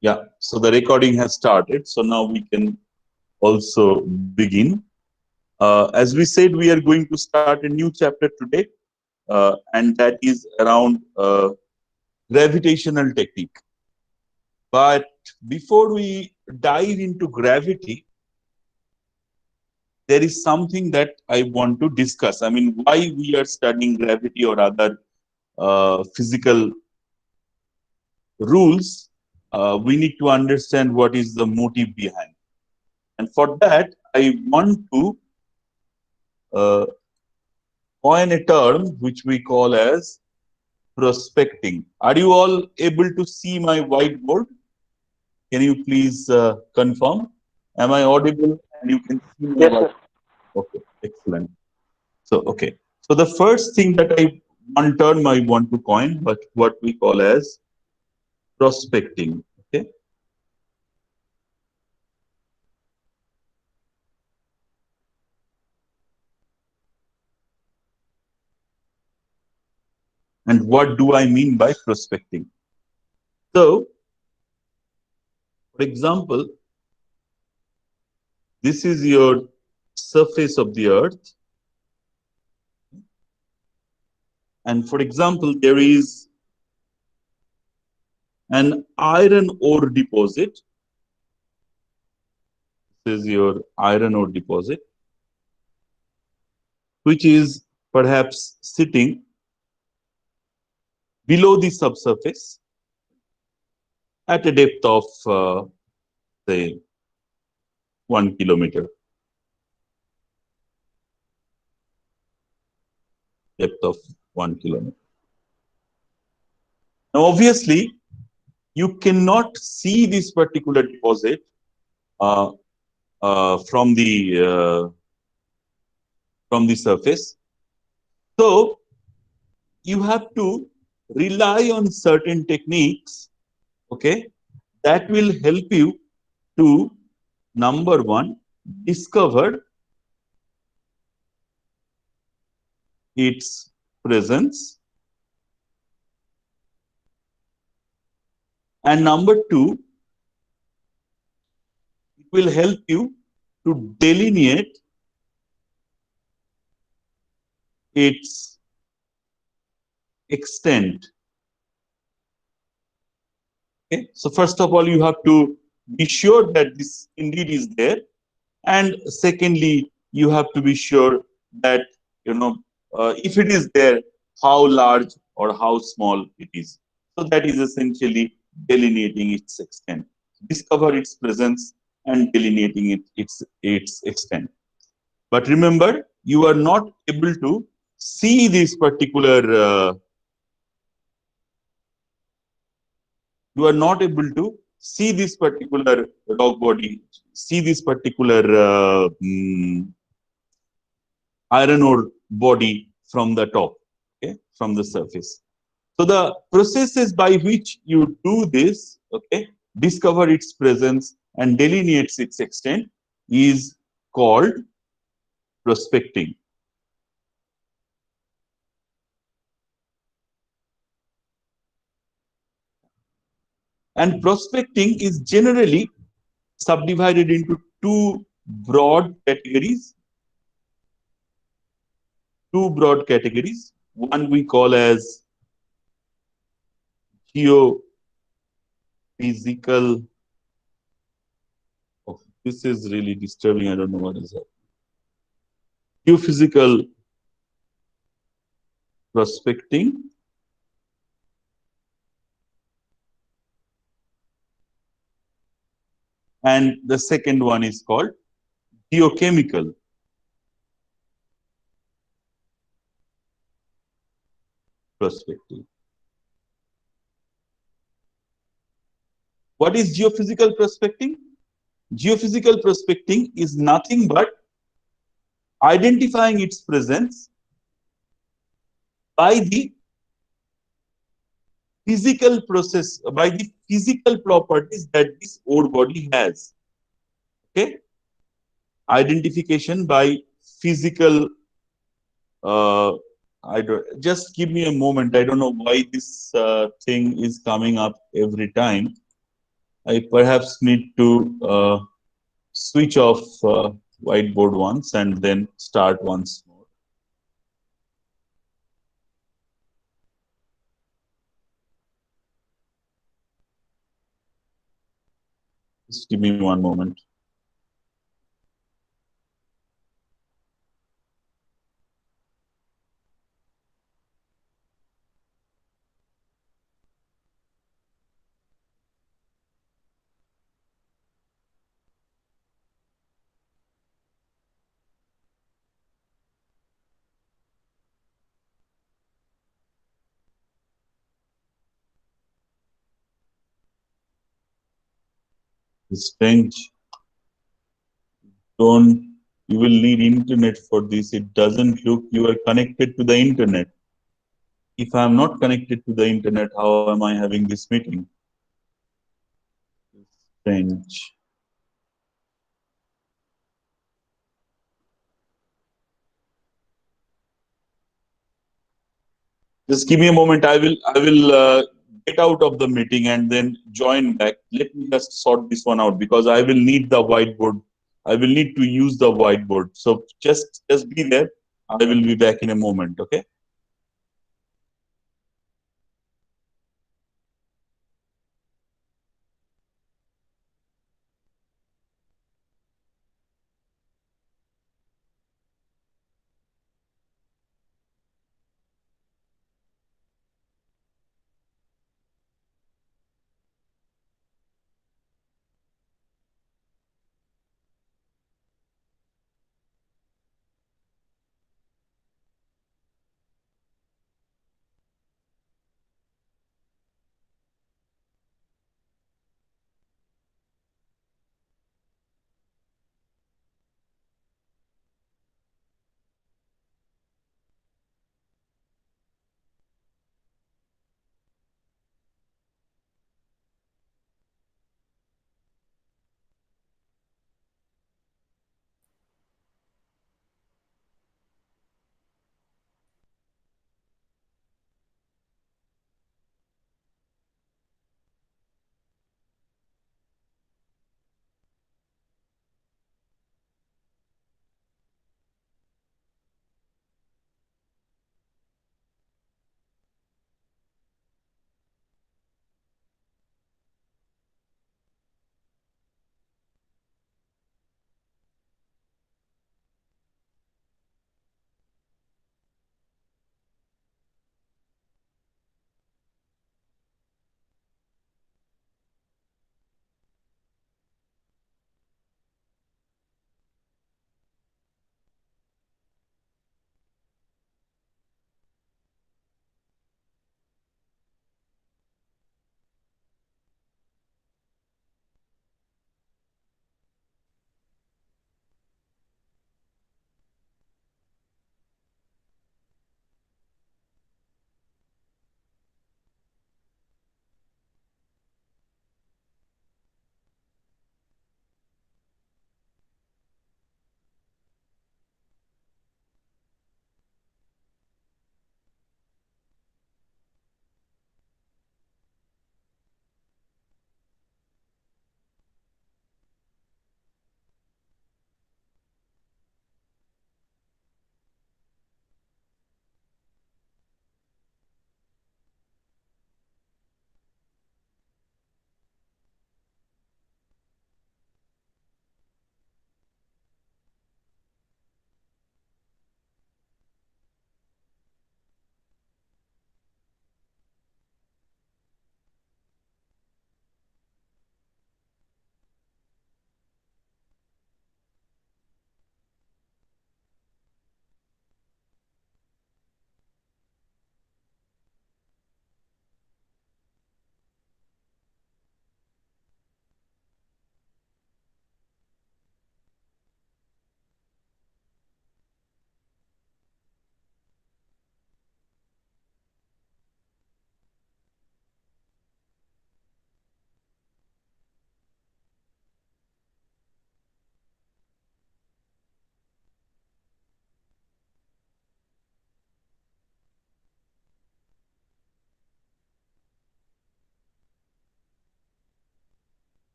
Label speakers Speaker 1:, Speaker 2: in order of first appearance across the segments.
Speaker 1: Yeah, so the recording has started. So now we can also begin. As we said, we are going to start a new chapter today, and that is around gravitational technique. But before we dive into gravity, there is something that I want to discuss. I mean, why we are studying gravity or other physical rules, we need to understand what is the motive behind. And for that, I want to uh, coin a term which we call as prospecting. Are you all able to see my whiteboard? Can you please confirm? Am I audible and you can see my
Speaker 2: Yes,
Speaker 1: whiteboard?
Speaker 2: sir.
Speaker 1: Okay, excellent. So, okay. So the first thing that one term I want to coin, but what we call as prospecting. Okay. And what do I mean by prospecting? So, for example, this is your surface of the earth. And for example, there is an iron ore deposit. This is your iron ore deposit, which is perhaps sitting below the subsurface at a depth of, say, 1 kilometer, depth of 1 kilometer. Now, obviously, you cannot see this particular deposit uh, from the surface. So you have to rely on certain techniques, okay, that will help you to, number one, discover its presence, and number two, it will help you to delineate its extent. Okay, so first of all, you have to be sure that this indeed is there, and secondly, you have to be sure that you know if it is there, how large or how small it is. So that is essentially delineating its extent. Discover its presence and delineating its extent. But remember, you are not able to see this particular you are not able to see this particular rock body, see this particular iron ore body from the top, okay, from the surface. So the processes by which you do this, okay, discover its presence and delineates its extent is called prospecting. And prospecting is generally subdivided into broad categories, two broad categories. One we call as geophysical. Oh, this is really disturbing. I don't know what is that. Geophysical prospecting, and the second one is called geochemical prospecting. What is geophysical prospecting? Geophysical prospecting is nothing but identifying its presence by the physical process, by the physical properties that this ore body has. Okay, identification by physical. I don't. Just give me a moment. I don't know why this thing is coming up every time. I perhaps need to switch off whiteboard once and then start once more. Just give me one moment. It's strange. Don't You will need internet for this. It doesn't look you are connected to the internet. If I am not connected to the internet, how am I having this meeting? Strange. Just give me a moment. I will get out of the meeting and then join back. Let me just sort this one out because I will need the whiteboard. I will need to use the whiteboard. So just be there. I will be back in a moment. Okay.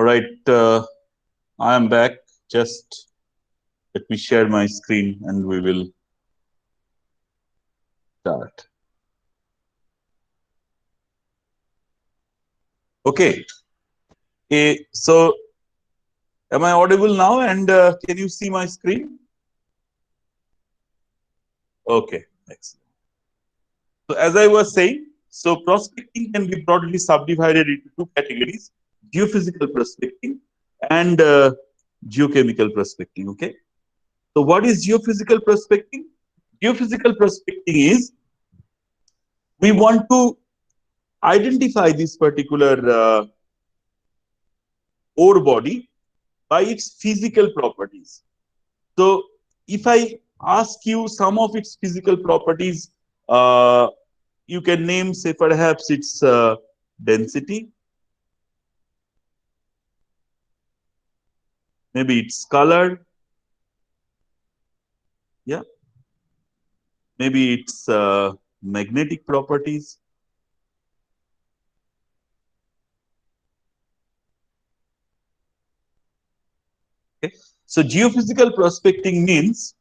Speaker 1: All right, I am back. Just let me share my screen and we will start. Okay. So am I audible now? And can you see my screen? Okay, excellent. So as I was saying, so prospecting can be broadly subdivided into two categories: geophysical prospecting and geochemical prospecting. Okay. So what is geophysical prospecting? Geophysical prospecting is we want to identify this particular ore body by its physical properties. So if I ask you some of its physical properties, you can name, say, perhaps its density, maybe its color, yeah, maybe its magnetic properties. Okay. So geophysical prospecting means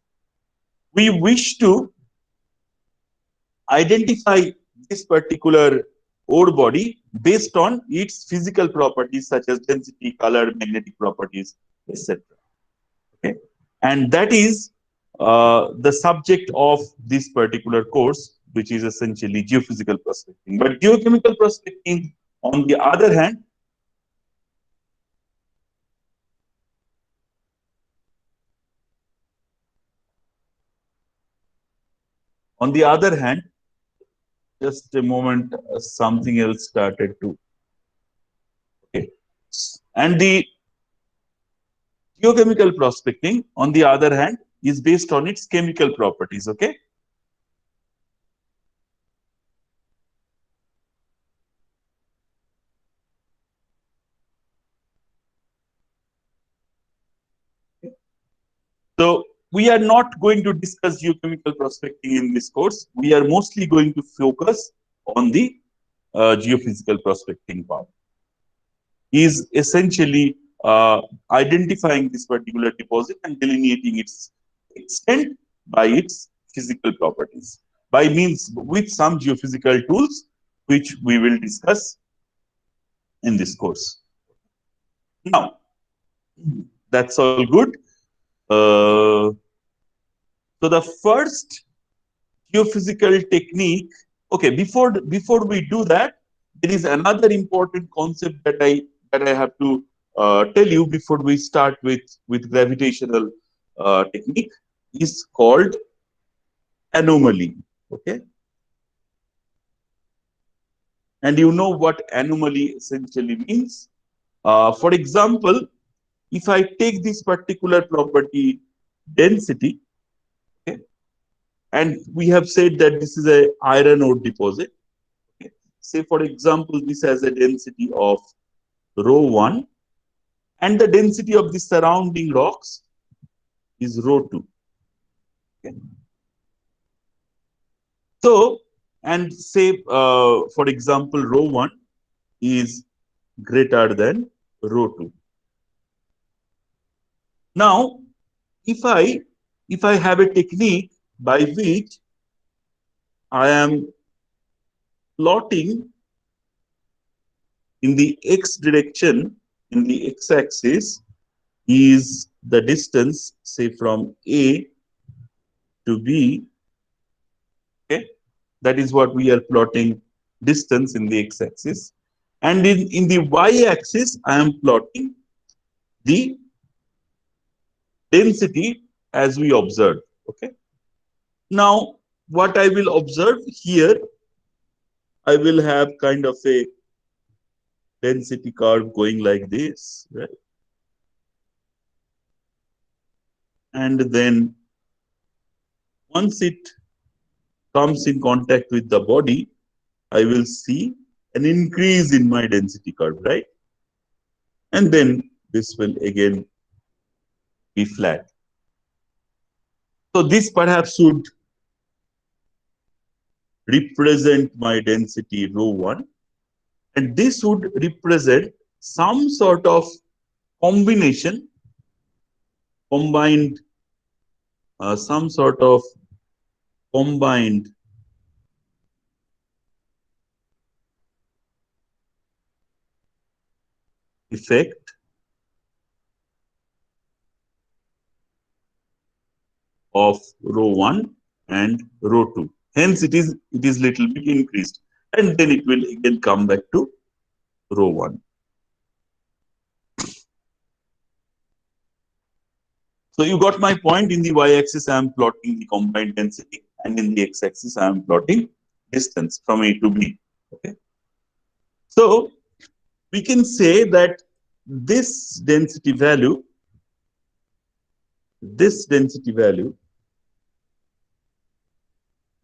Speaker 1: we wish to identify this particular ore body based on its physical properties such as density, color, magnetic properties, etc. Okay, and that is the subject of this particular course, which is essentially geophysical prospecting. But geochemical prospecting, on the other hand, just a moment, something else started to. Okay, and the geochemical prospecting, on the other hand, is based on its chemical properties. Okay. So we are not going to discuss geochemical prospecting in this course. We are mostly going to focus on the geophysical prospecting part. Is essentially identifying this particular deposit and delineating its extent by its physical properties by means with some geophysical tools, which we will discuss in this course. Now, that's all good. So the first geophysical technique. Okay, before we do that, there is another important concept that I have to tell you before we start with gravitational technique, is called anomaly. Okay, and you know what anomaly essentially means. For example, if I take this particular property density, okay, and we have said that this is a iron ore deposit. Okay. Say, for example, this has a density of rho 1, and the density of the surrounding rocks is rho 2. Okay. So, and say, for example, rho 1 is greater than rho 2. Now, if I have a technique by which I am plotting in the x direction, in the x axis, is the distance, say, from A to B. Okay, that is what we are plotting, distance in the x axis. And in the y axis, I am plotting the density as we observe. Okay. Now, what I will observe here, I will have kind of a density curve going like this, right? And then once it comes in contact with the body, I will see an increase in my density curve, right? And then this will again be flat. So this perhaps should represent my density rho 1, and this would represent some sort of combination, combined, some sort of combined effect of rho 1 and rho 2. Hence, it is little bit increased, and then it will again come back to rho 1. So you got my point. In the y-axis, I am plotting the combined density, and in the x-axis, I am plotting distance from A to B. Okay. So we can say that this density value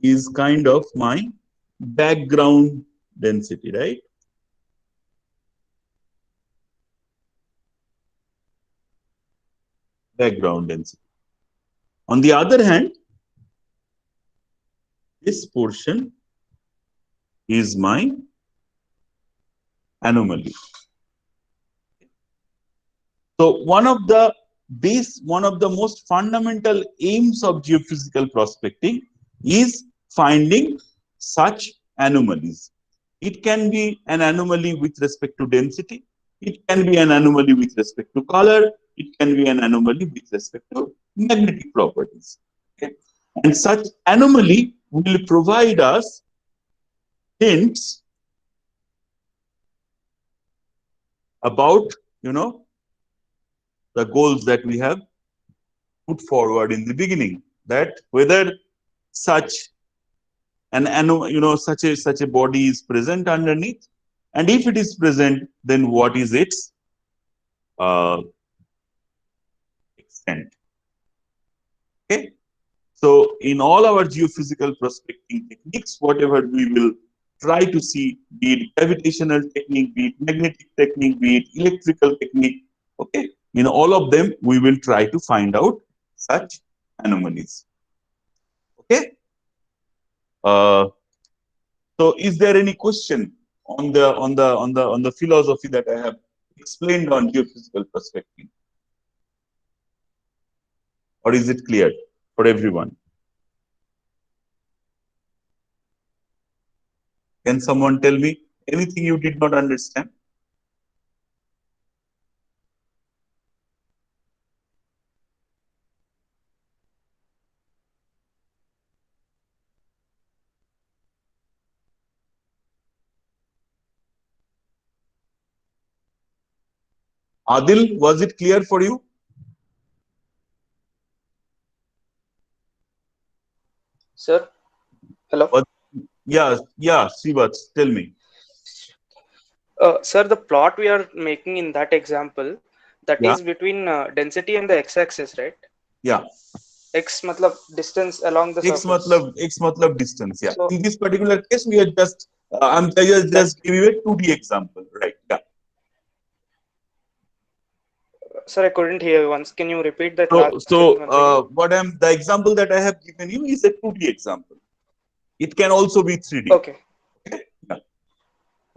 Speaker 1: is kind of my background density, right? Background density. On the other hand, this portion is my anomaly. So one of the most fundamental aims of geophysical prospecting is finding such anomalies. It can be an anomaly with respect to density. It can be an anomaly with respect to color. It can be an anomaly with respect to magnetic properties. Okay? And such anomaly will provide us hints about, the goals that we have put forward in the beginning, that whether such such a body is present underneath, and if it is present, then what is its extent. Okay. So in all our geophysical prospecting techniques, whatever we will try to see, be it gravitational technique, be it magnetic technique, be it electrical technique, okay, in all of them, we will try to find out such anomalies. Okay. So is there any question on the philosophy that I have explained on geophysical prospecting? Or is it clear for everyone? Can someone tell me anything you did not understand? Adil, was it clear for you?
Speaker 2: Sir, hello.
Speaker 1: Yeah, Srivat, tell me.
Speaker 2: Sir, the plot we are making in that example, that is between density and the x-axis, right?
Speaker 1: Yeah.
Speaker 2: X matlab distance along the surface.
Speaker 1: X matlab distance. Yeah. So in this particular case, we are just I'm just giving you a 2D example, right? Yeah.
Speaker 2: Sir, I couldn't hear once. Can you repeat that?
Speaker 1: The example that I have given you is a 2D example. It can also be 3D.
Speaker 2: Okay.
Speaker 1: Yeah.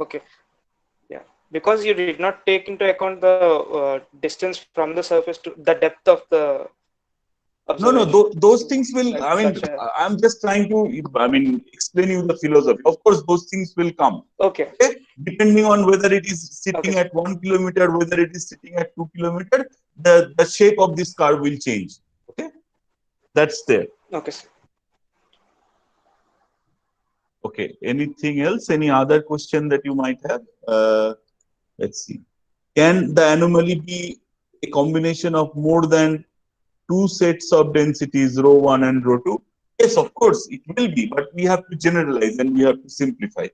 Speaker 2: Okay. Yeah. Because you did not take into account the distance from the surface to the depth of the observation.
Speaker 1: No, those things will, I'm just trying to, explain you the philosophy. Of course, those things will come.
Speaker 2: Okay.
Speaker 1: Depending on whether it is sitting at 1 kilometer, whether it is sitting at 2 kilometers, the shape of this curve will change. Okay. That's there.
Speaker 2: Okay.
Speaker 1: Okay. Anything else? Any other question that you might have? Let's see. Can the anomaly be a combination of more than two sets of densities, rho 1 and rho 2? Yes, of course, it will be, but we have to generalize and we have to simplify.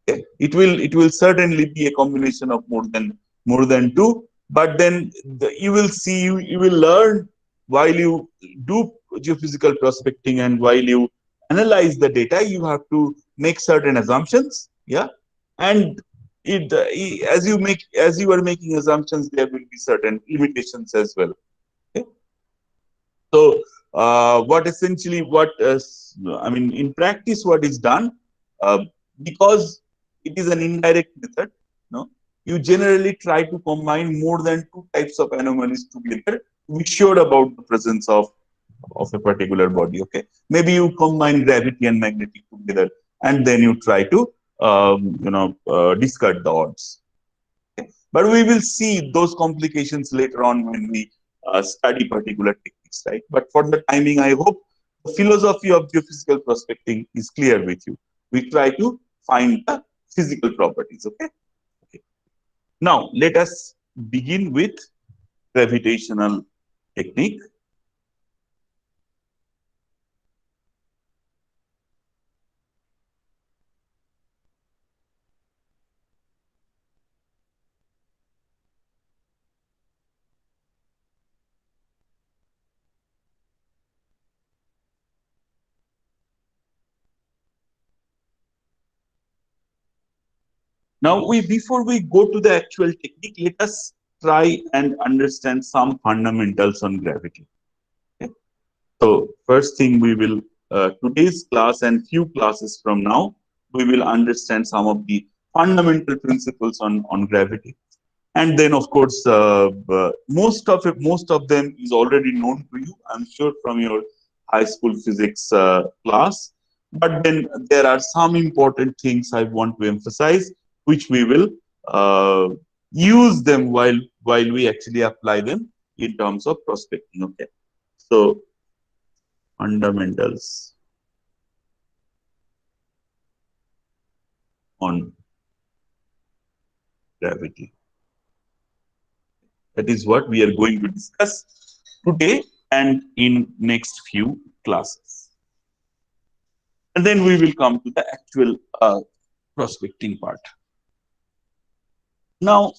Speaker 1: Okay? It will certainly be a combination of more than two, but then you will see, you will learn while you do geophysical prospecting and while you analyze the data, you have to make certain assumptions. Yeah. And as you are making assumptions, there will be certain limitations as well. Okay? So in practice, what is done, because it is an indirect method, no, you generally try to combine more than two types of anomalies together to be sure about the presence of a particular body. Okay, maybe you combine gravity and magnetic together, and then you try to discard the odds. Okay? But we will see those complications later on when we study particular techniques, right? But for the timing, I hope the philosophy of geophysical prospecting is clear with you. We try to find the physical properties. Okay. Okay. Now let us begin with gravitational technique. Now, before we go to the actual technique, let us try and understand some fundamentals on gravity. Okay? So, first thing we will today's class and few classes from now, we will understand some of the fundamental principles on gravity, and then of course most of them is already known to you, I'm sure, from your high school physics class. But then there are some important things I want to emphasize, which we will uh, use them while we actually apply them in terms of prospecting. Okay, so fundamentals on gravity, that is what we are going to discuss today and in next few classes. And then we will come to the actual prospecting part. Now,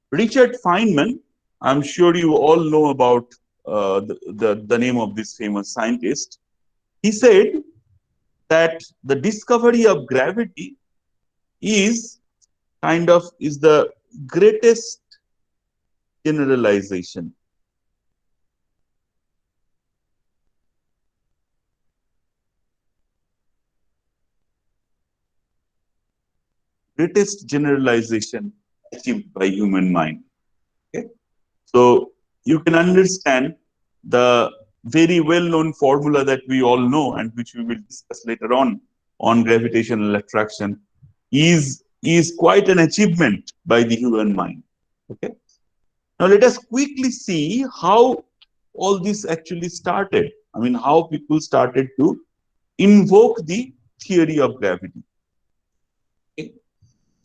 Speaker 1: Richard Feynman, I'm sure you all know about the name of this famous scientist. He said that the discovery of gravity is the greatest generalization. Greatest generalization achieved by human mind. Okay? So you can understand the very well-known formula that we all know and which we will discuss later on gravitational attraction is quite an achievement by the human mind. Okay. Now let us quickly see how all this actually started. I mean, how people started to invoke the theory of gravity. Okay.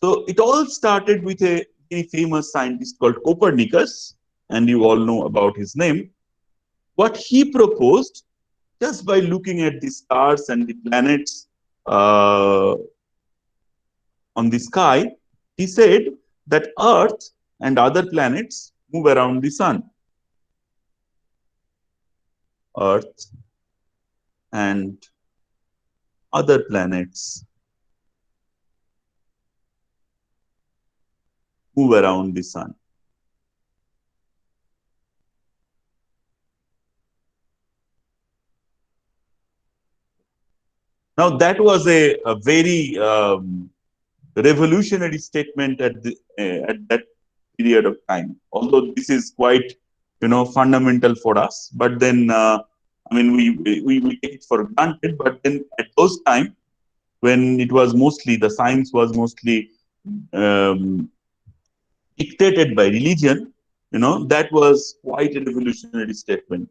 Speaker 1: So it all started with a very famous scientist called Copernicus, and you all know about his name. What he proposed, just by looking at the stars and the planets on the sky, he said that Earth and other planets move around the sun. Earth and other planets move around the sun. Now, that was a very revolutionary statement at that period of time. Although this is quite, fundamental for us, but then I mean we take it for granted. But then at those time, when it was mostly the science was mostly um, dictated by religion, that was quite a revolutionary statement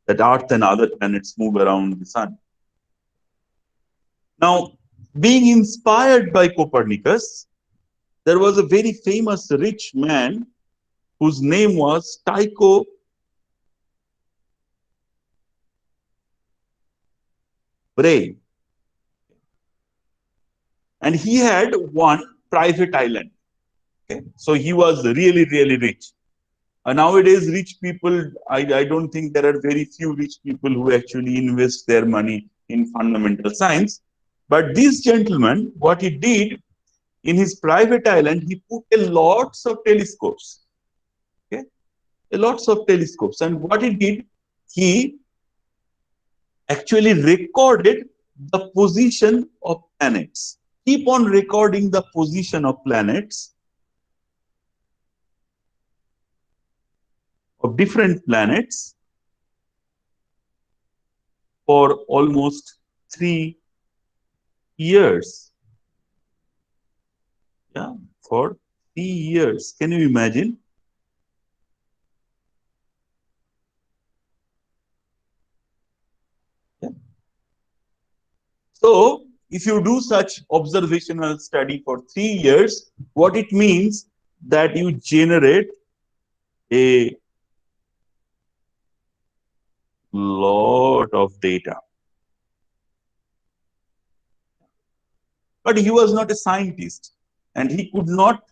Speaker 1: that Earth and other planets move around the sun. Now, being inspired by Copernicus, there was a very famous rich man whose name was Tycho Brahe. And he had one private island. Okay? So he was really, really rich. Nowadays, rich people, I don't think there are very few rich people who actually invest their money in fundamental science. But this gentleman, what he did in his private island, he put a lots of telescopes. Okay? A lots of telescopes. And what he did, he actually recorded the position of planets. Keep on recording the position of planets of different planets for almost 3 years. Yeah, for 3 years. Can you imagine? Yeah. So, if you do such observational study for 3 years, what it means that you generate a lot of data. But he was not a scientist and he could not,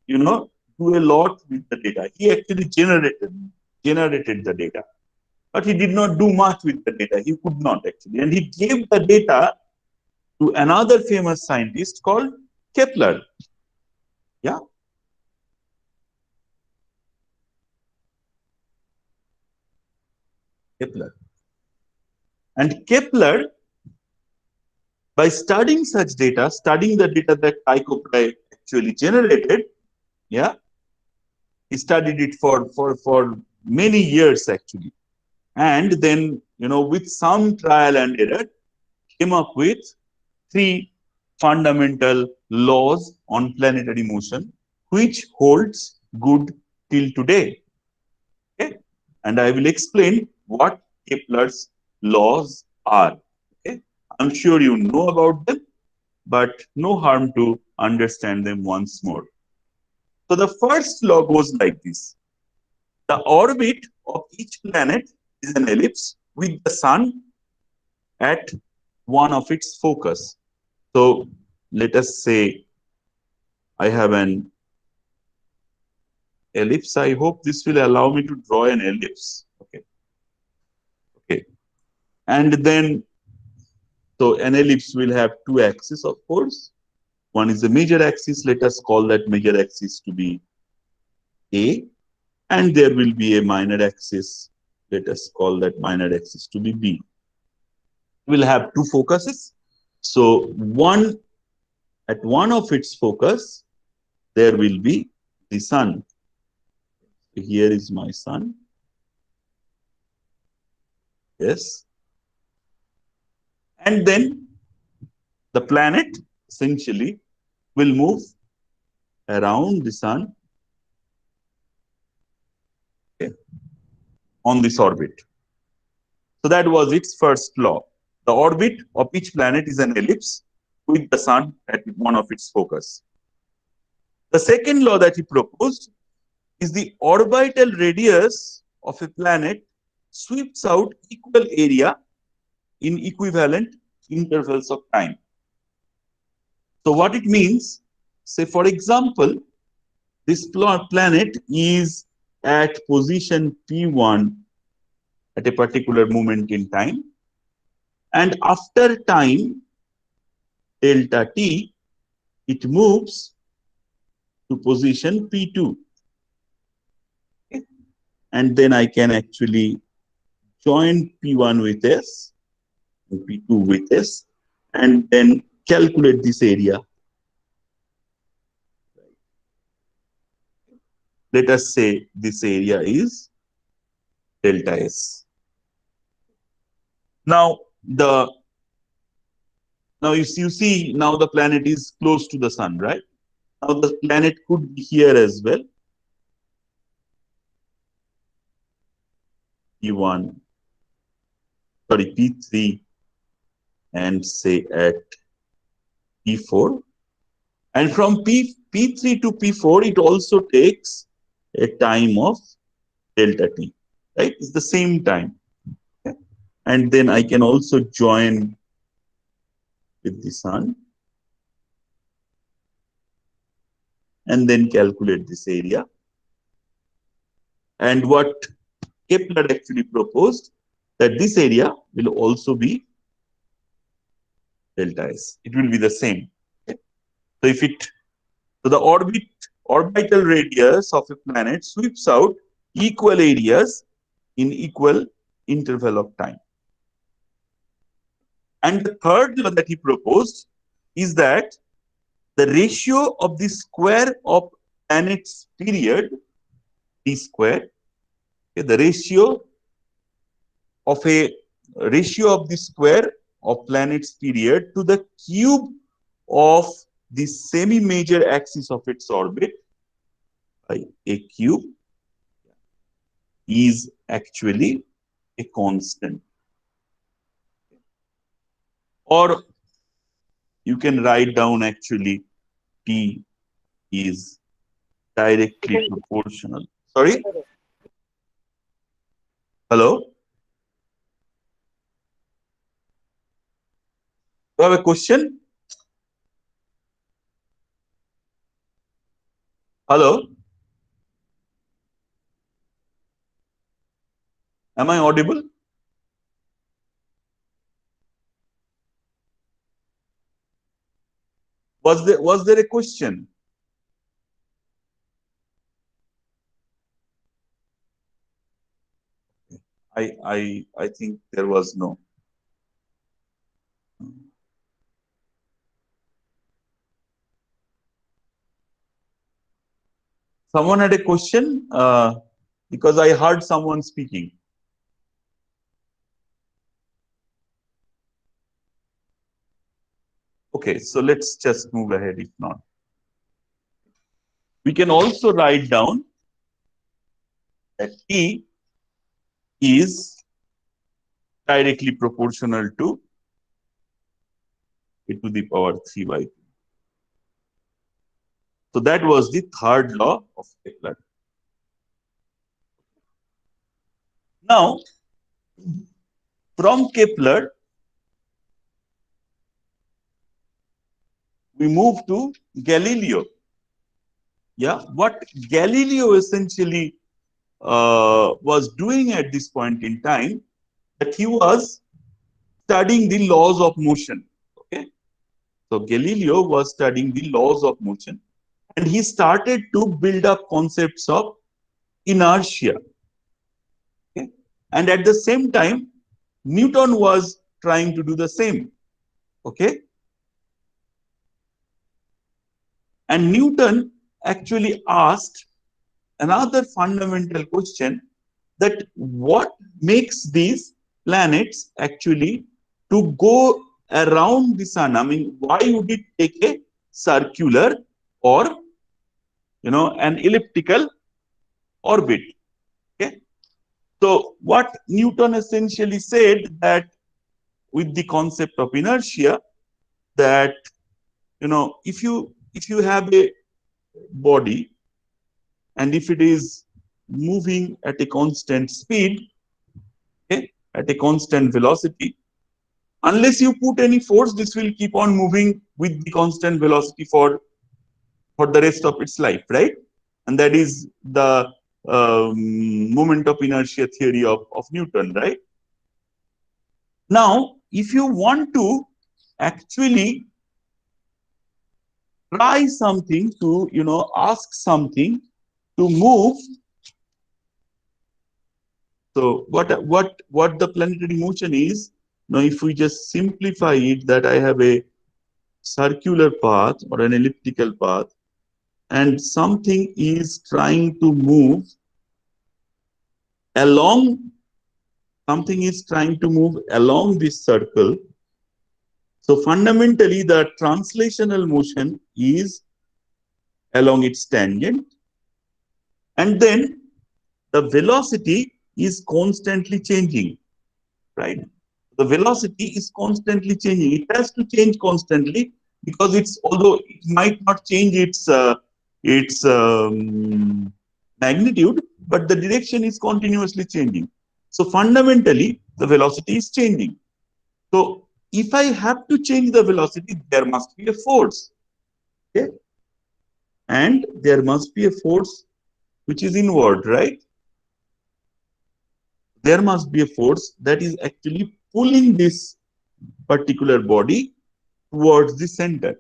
Speaker 1: do a lot with the data. He actually generated the data, but he did not do much with the data. He could not actually. And he gave the data to another famous scientist called Kepler. Yeah. Kepler. And Kepler, by studying such data, studying the data that Tycho Brahe actually generated, yeah, he studied it for many years actually. And then, with some trial and error, came up with 3 fundamental laws on planetary motion, which holds good till today. Okay? And I will explain what Kepler's laws are. Okay? I'm sure you know about them, but no harm to understand them once more. So the first law goes like this. The orbit of each planet is an ellipse with the sun at one of its focus. So let us say I have an ellipse. I hope this will allow me to draw an ellipse. Okay. Okay. And then, so an ellipse will have 2 axes, of course. One is the major axis. Let us call that major axis to be A. And there will be a minor axis. Let us call that minor axis to be B. We'll have 2 focuses. So at one of its focus, there will be the sun. Here is my sun. Yes. And then the planet essentially will move around the sun, okay, on this orbit. So that was its first law. The orbit of each planet is an ellipse with the sun at one of its focus. The second law that he proposed is the orbital radius of a planet sweeps out equal area in equivalent intervals of time. So what it means, say for example, this planet is at position P1 at a particular moment in time, and after time delta t, it moves to position P2. Okay? And then I can actually join P1 with S, P2 with S, and then calculate this area. Let us say this area is delta S. Now you see now the planet is close to the sun, right? Now the planet could be here as well. P1, sorry, P3, and say at P4. And from P3 to P4, it also takes a time of delta t, right? It's the same time. Okay? And then I can also join with the sun and then calculate this area. And what Kepler actually proposed, that this area will also be delta S. It will be the same. Okay? So the orbital radius of a planet sweeps out equal areas in equal interval of time. And the third law that he proposed is that the ratio of the square of planet's period, d square, Okay, the ratio of the square of planet's period to the cube of the semi-major axis of its orbit by a cube is actually a constant. Or you can write down actually T is directly proportional. Sorry? Hello? You have a question? Hello? Am I audible? Was there a question? I think there was no. Someone had a question because I heard someone speaking. Okay, so let's just move ahead if not. We can also write down that T is directly proportional to e to the power 3 by 2. So that was the third law of Kepler. Now, from Kepler, we move to Galileo. Yeah, what Galileo essentially was doing at this point in time, that he was studying the laws of motion. Okay, so Galileo was studying the laws of motion, and he started to build up concepts of inertia. Okay, and at the same time, Newton was trying to do the same. Okay, and Newton actually asked another fundamental question, that what makes these planets actually to go around the sun? I mean, why would it take a circular or an elliptical orbit? Okay, so what Newton essentially said, that with the concept of inertia, that if you have a body, and if it is moving at a constant speed, okay, at a constant velocity, unless you put any force, this will keep on moving with the constant velocity for the rest of its life, right? And that is the moment of inertia theory of Newton, right? Now, if you want to actually try something to, ask something to move, so what the planetary motion is, now if we just simplify it, that I have a circular path or an elliptical path, and something is trying to move along, this circle. So fundamentally, the translational motion is along its tangent, and then the velocity is constantly changing, right? The velocity is constantly changing. It has to change constantly, because although it might not change its magnitude, but the direction is continuously changing. So fundamentally, the velocity is changing. So if I have to change the velocity, there must be a force. Okay? And there must be a force which is inward, right? There must be a force that is actually pulling this particular body towards the center,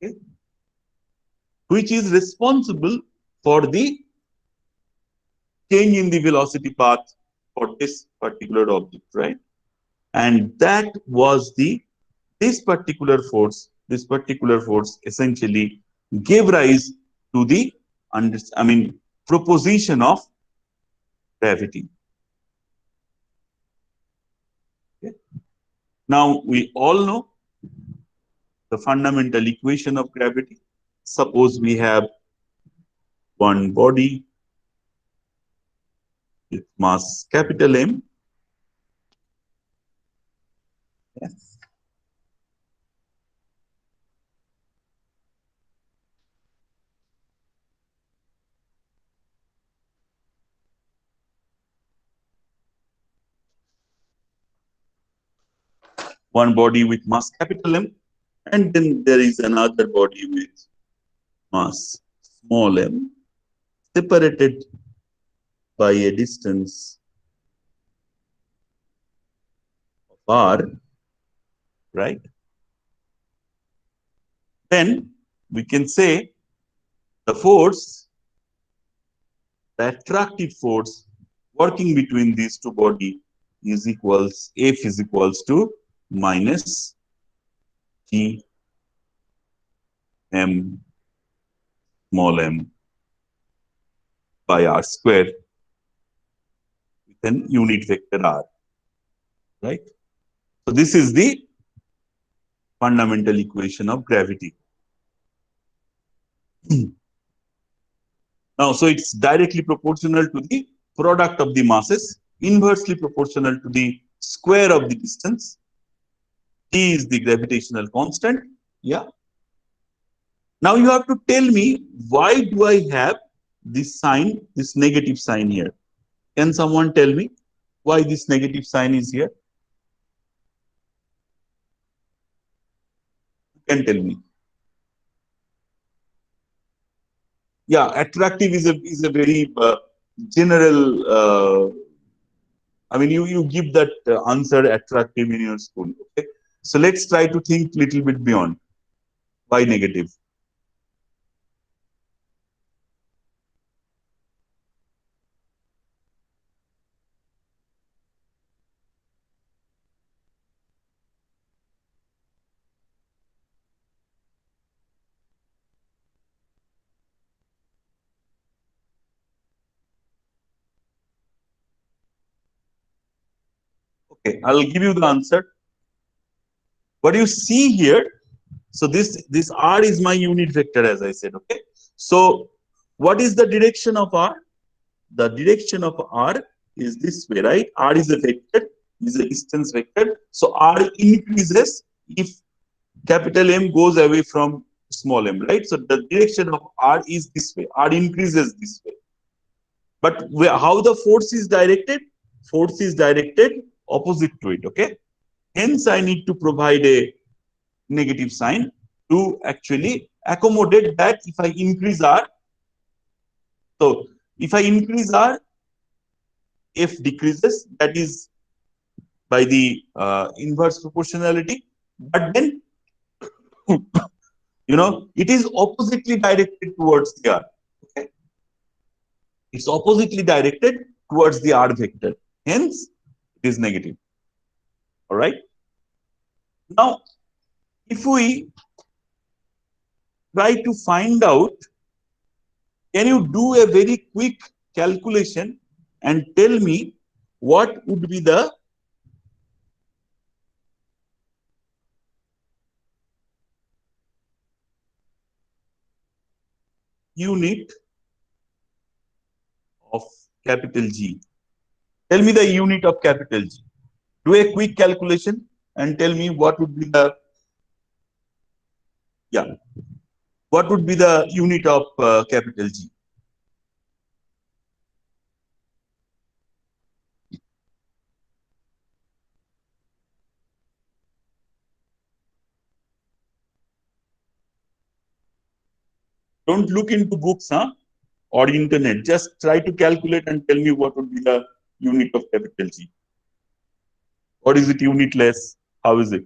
Speaker 1: okay, which is responsible for the change in the velocity path for this particular object, right? And that was this particular force essentially gave rise to the proposition of gravity. Okay. Now we all know the fundamental equation of gravity. Suppose we have one body with mass capital M. Yes. One body with mass capital M, and then there is another body with mass small m, separated by a distance of r, right? Then we can say the force, the attractive force working between these two bodies is equals, F is equals to minus G m small m by r square with an unit vector r, right? So this is the fundamental equation of gravity. Now, so it's directly proportional to the product of the masses, inversely proportional to the square of the distance. T is the gravitational constant. Yeah. Now you have to tell me, why do I have this sign, this negative sign here? Can someone tell me why this negative sign is here? You can tell me. Yeah, attractive is a very general. I mean, you give that answer attractive in your school. Okay, so let's try to think little bit beyond. Why negative? Okay, I'll give you the answer. What you see here, so this r is my unit vector, as I said. Okay, so what is the direction of r? The direction of r is this way, right? R is a vector, is a distance vector. So r increases if capital M goes away from small m, right? So the direction of r is this way. R increases this way. But how the force is directed? Force is directed opposite to it. Okay. Hence, I need to provide a negative sign to actually accommodate that if I increase r. So if I increase r, F decreases. That is by the inverse proportionality. But then, it is oppositely directed towards the r. Okay. It's oppositely directed towards the r vector. Hence, it is negative. All right. Now, if we try to find out, can you do a very quick calculation and tell me what would be the unit of capital G? Tell me the unit of capital G. Do a quick calculation and tell me what would be the, yeah, what would be the unit of capital G? Don't look into books, huh? Or internet. Just try to calculate and tell me what would be the unit of capital G. Or is it unitless? How is it?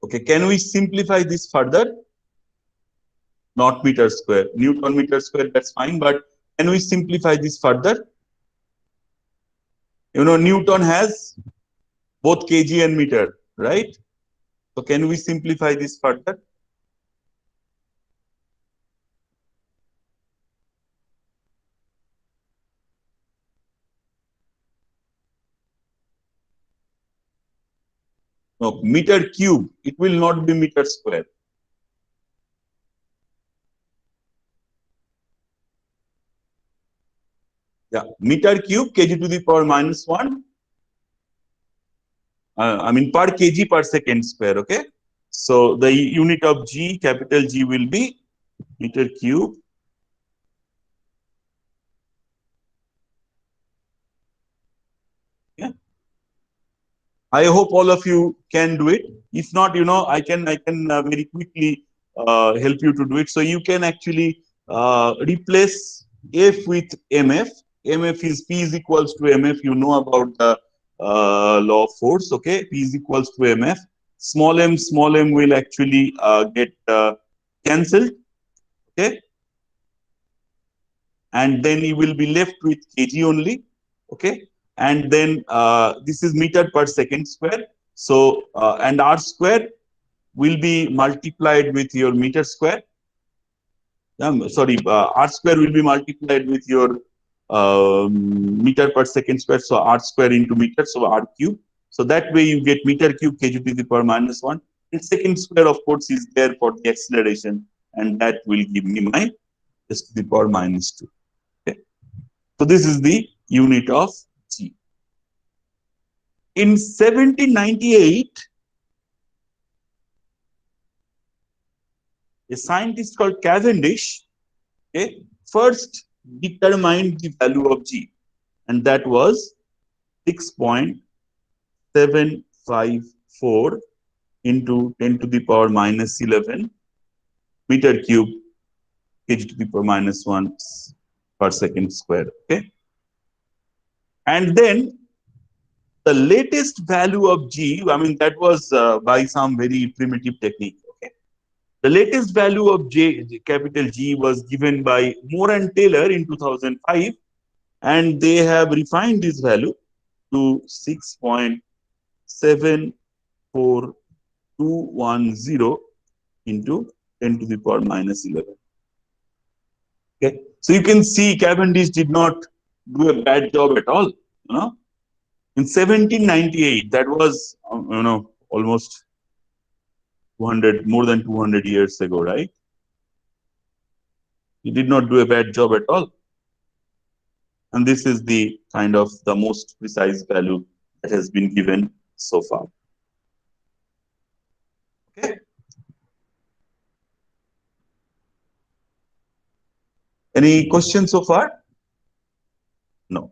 Speaker 1: Okay, can we simplify this further? Not meter square, Newton meter square, that's fine, but can we simplify this further? You know, Newton has both kg and meter, right? So can we simplify this further? No, meter cube, it will not be meter square. Yeah, meter cube, kg to the power minus 1. I mean per kg per second square, okay? So the unit of G, capital G, will be meter cube. Yeah. I hope all of you can do it. If not, you know, I can very quickly help you to do it. So you can actually replace F with MF. MF is P is equals to MF. You know about the law of force. Okay, P is equals to MF. Small m will actually get cancelled. Okay, and then you will be left with kg only. Okay, and then this is meter per second square. So and r square will be multiplied with your meter square. Sorry, r square will be multiplied with your meter per second square. So r square into meter, so r cube. So that way you get meter cube kg to the power minus 1. And second square, of course, is there for the acceleration, and that will give me my s to the power minus 2. Okay. So this is the unit of G. In 1798, a scientist called Cavendish, okay, first determined the value of G, and that was 6.754 into 10 to the power minus 11 meter cube kg to the power minus 1 per second square. Okay, and then the latest value of G, I mean, that was by some very primitive technique. Okay, the latest value of capital G was given by Moore and Taylor in 2005, and they have refined this value to 6.74210 into 10 to the power minus 11. Okay, so you can see Cavendish did not do a bad job at all. You know, in 1798, that was almost 200, more than 200 years ago, right? He did not do a bad job at all. And this is the kind of the most precise value that has been given so far. Okay. Any questions so far? No.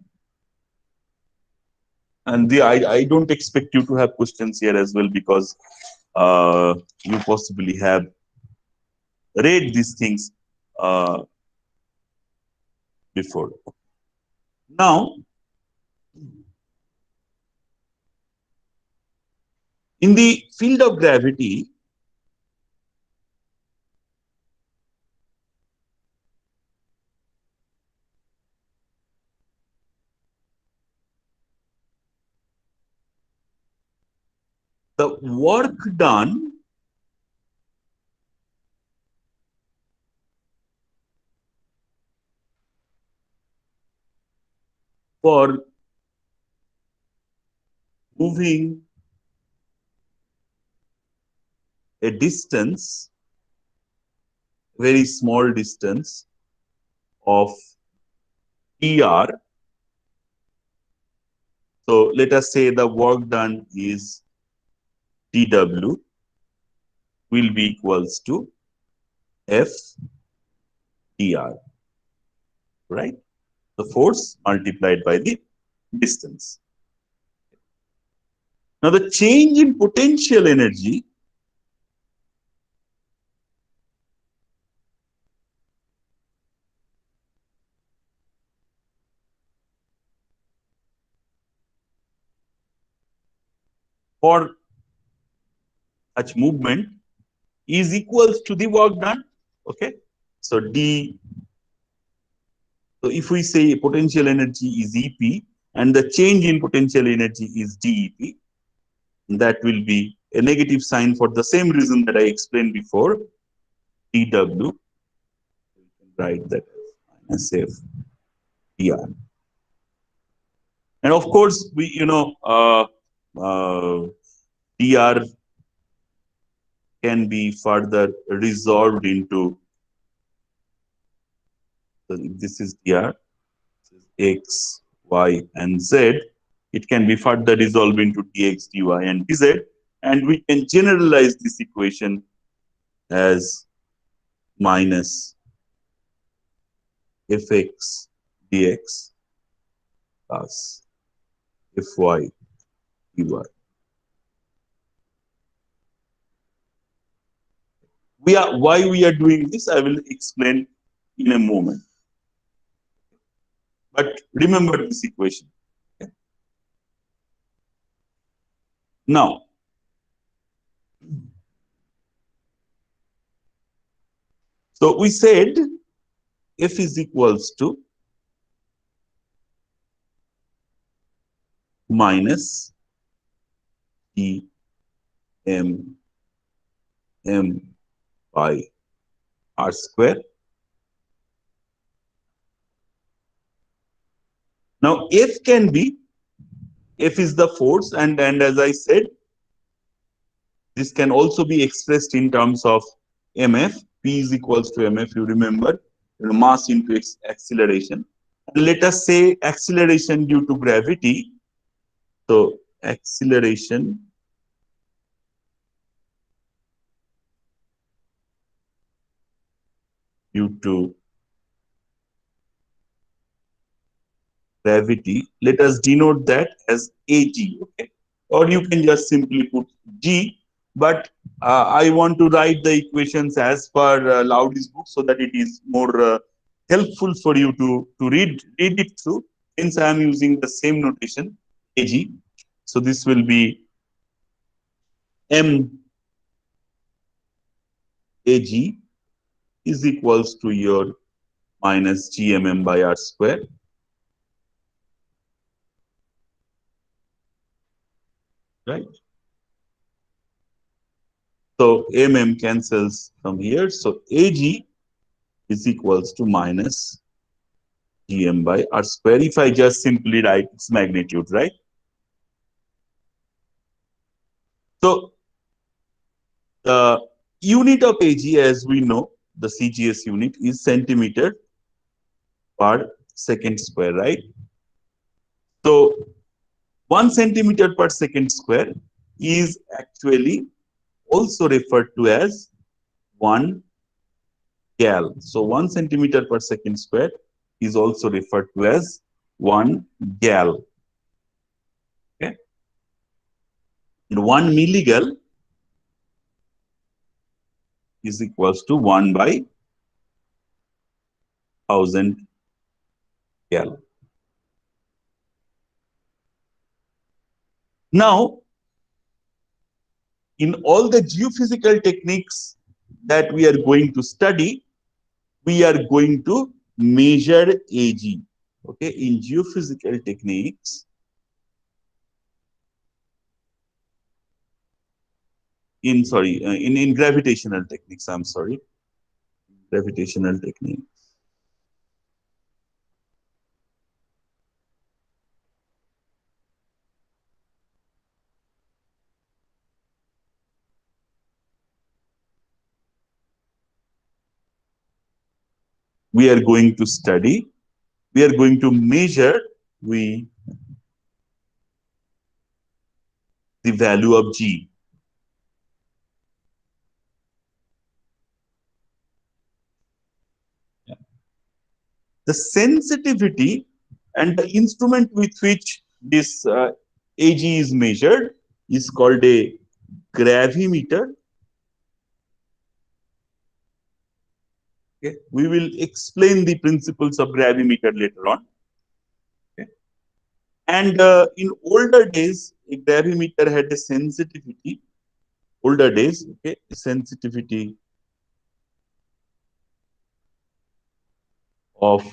Speaker 1: And I don't expect you to have questions here as well, because you possibly have read these things before. Now, in the field of gravity, the work done for moving a distance, very small distance of dr. So let us say the work done is dw will be equals to F dr, right? The force multiplied by the distance. Now the change in potential energy for such movement is equals to the work done. Okay, so D. So if we say potential energy is EP and the change in potential energy is DEP, that will be a negative sign for the same reason that I explained before. dW, we can write that as minus F dr. And of course, we dr can be further resolved into, so if this is dr, x, y, and z, it can be further resolved into dx, dy, and dz, and we can generalize this equation as minus fx dx plus fy dy. Why we are doing this, I will explain in a moment. But remember this equation. Okay. Now, so we said F is equals to minus E m by r square. Now, F can be, F is the force, and as I said, this can also be expressed in terms of mf. P is equals to mf, you remember, mass into acceleration. And let us say acceleration due to gravity. So acceleration due to gravity, let us denote that as Ag, okay? Or you can just simply put G, but I want to write the equations as per Laudy's book so that it is more helpful for you to read it through. Since I am using the same notation, Ag, so this will be M Ag is equals to your minus GMM by R square. Right? So mm cancels from here. So Ag is equals to minus Gm by R square. If I just simply write its magnitude, right? So the unit of Ag, as we know, the CGS unit is centimeter per second square, right? So 1 centimeter per second square is actually also referred to as 1 gal. So 1 centimeter per second square is also referred to as 1 gal. Okay. And 1 milligal is equals to 1 by 1000 gal. Now, in all the geophysical techniques that we are going to study, we are going to measure Ag. Okay, in geophysical techniques, in gravitational techniques, I'm sorry, gravitational techniques. We are going to study, we are going to measure the value of G. The sensitivity and the instrument with which this Ag is measured is called a gravimeter. Okay. We will explain the principles of gravimeter later on. Okay. And in older days, a gravimeter had a sensitivity. older days, okay, sensitivity of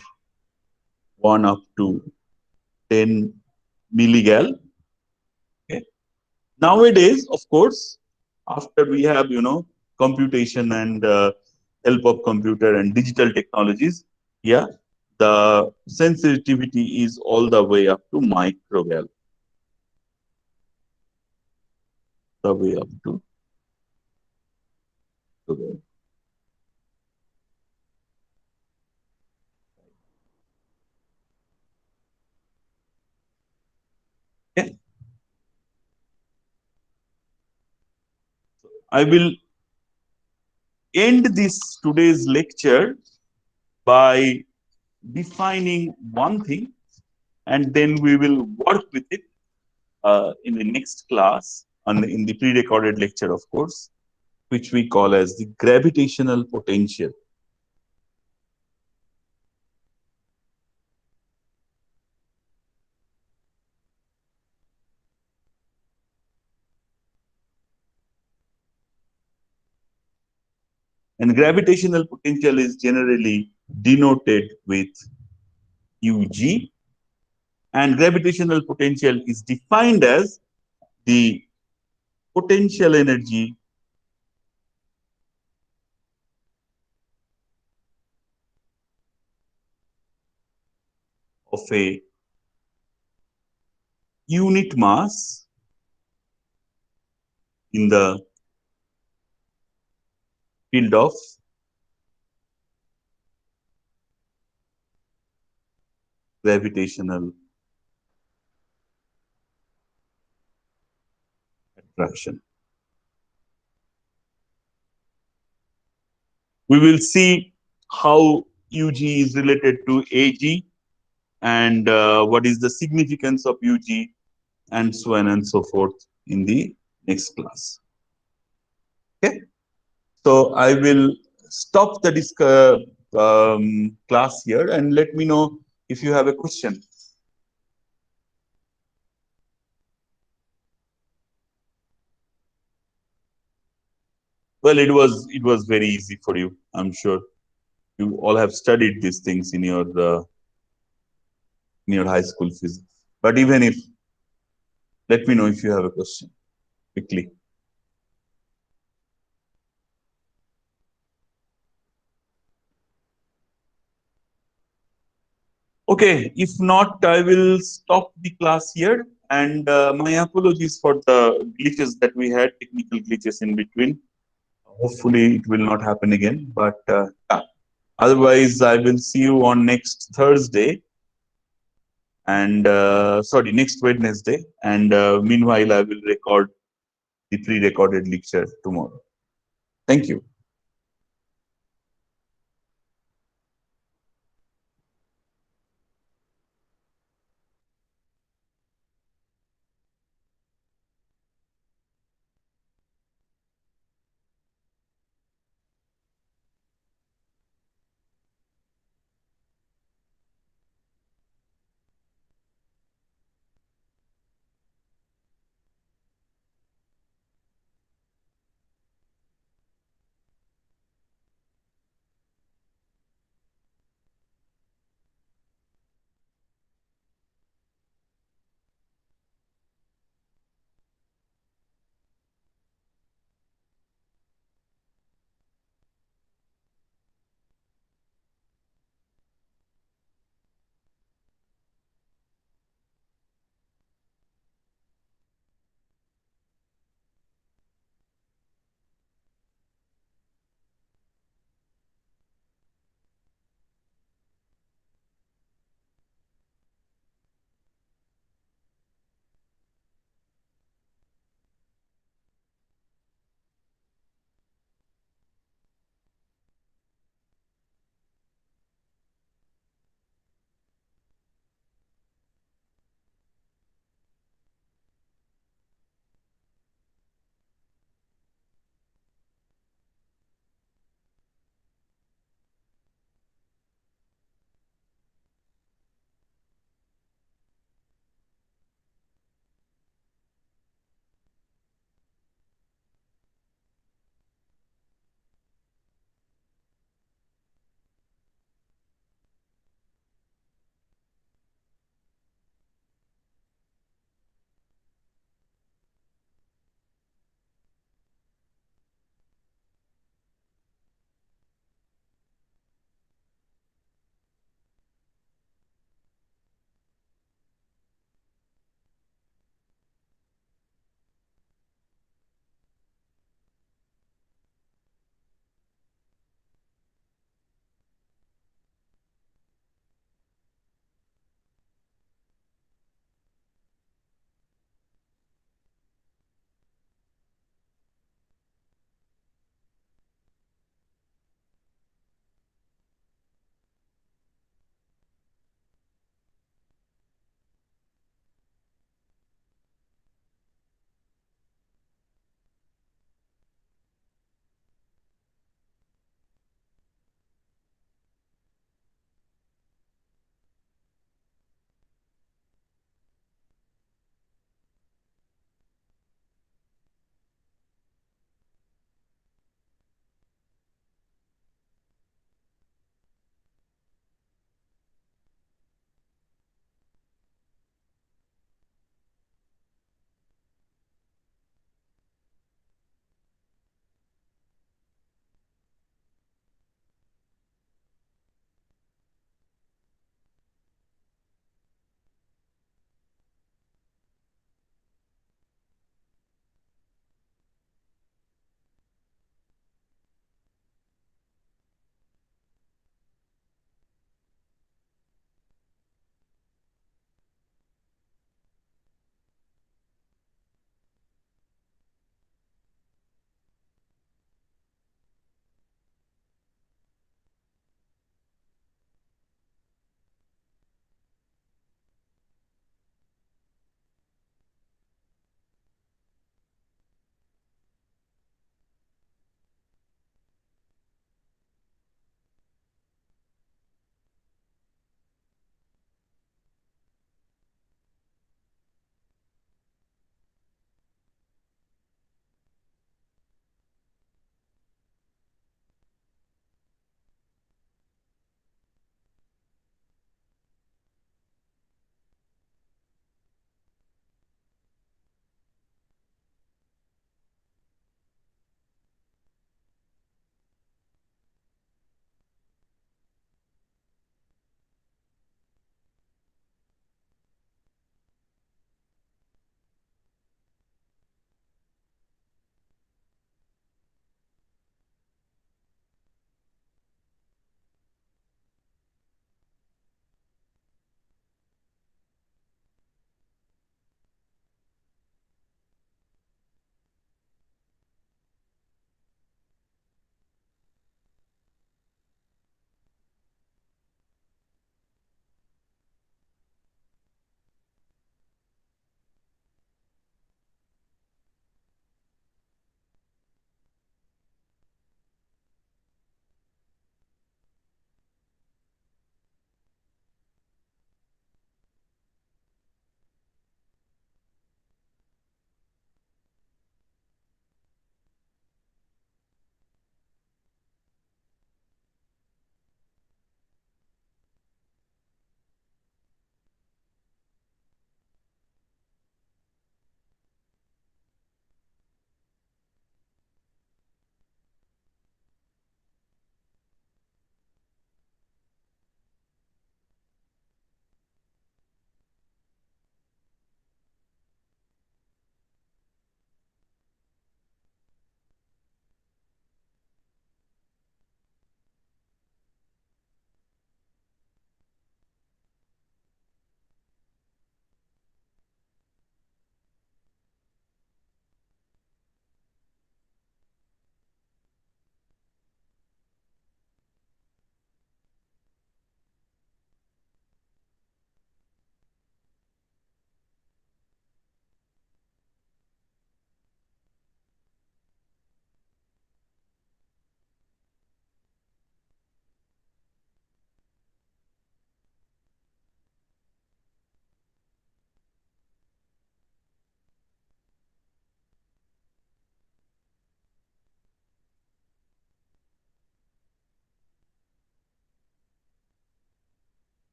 Speaker 1: 1 up to 10 milligal. Okay. Nowadays, of course, after we have, computation and help of computer and digital technologies, yeah, the sensitivity is all the way up to microgal, the way up to microgal. Okay. I will end this today's lecture by defining one thing, and then we will work with it in the next class, and in the pre-recorded lecture, of course, which we call as the gravitational potential. And gravitational potential is generally denoted with UG, and gravitational potential is defined as the potential energy of a unit mass in the field of gravitational attraction. We will see how UG is related to AG, and what is the significance of UG, and so on and so forth in the next class. Okay. So I will stop the class here, and let me know if you have a question. Well, it was very easy for you. I'm sure you all have studied these things in your high school physics. But even if, let me know if you have a question quickly. Okay, if not, I will stop the class here. And my apologies for the glitches that we had, technical glitches in between. Hopefully, it will not happen again. But yeah. Otherwise, I will see you on next Thursday. And sorry, next Wednesday. And meanwhile, I will record the pre-recorded lecture tomorrow. Thank you.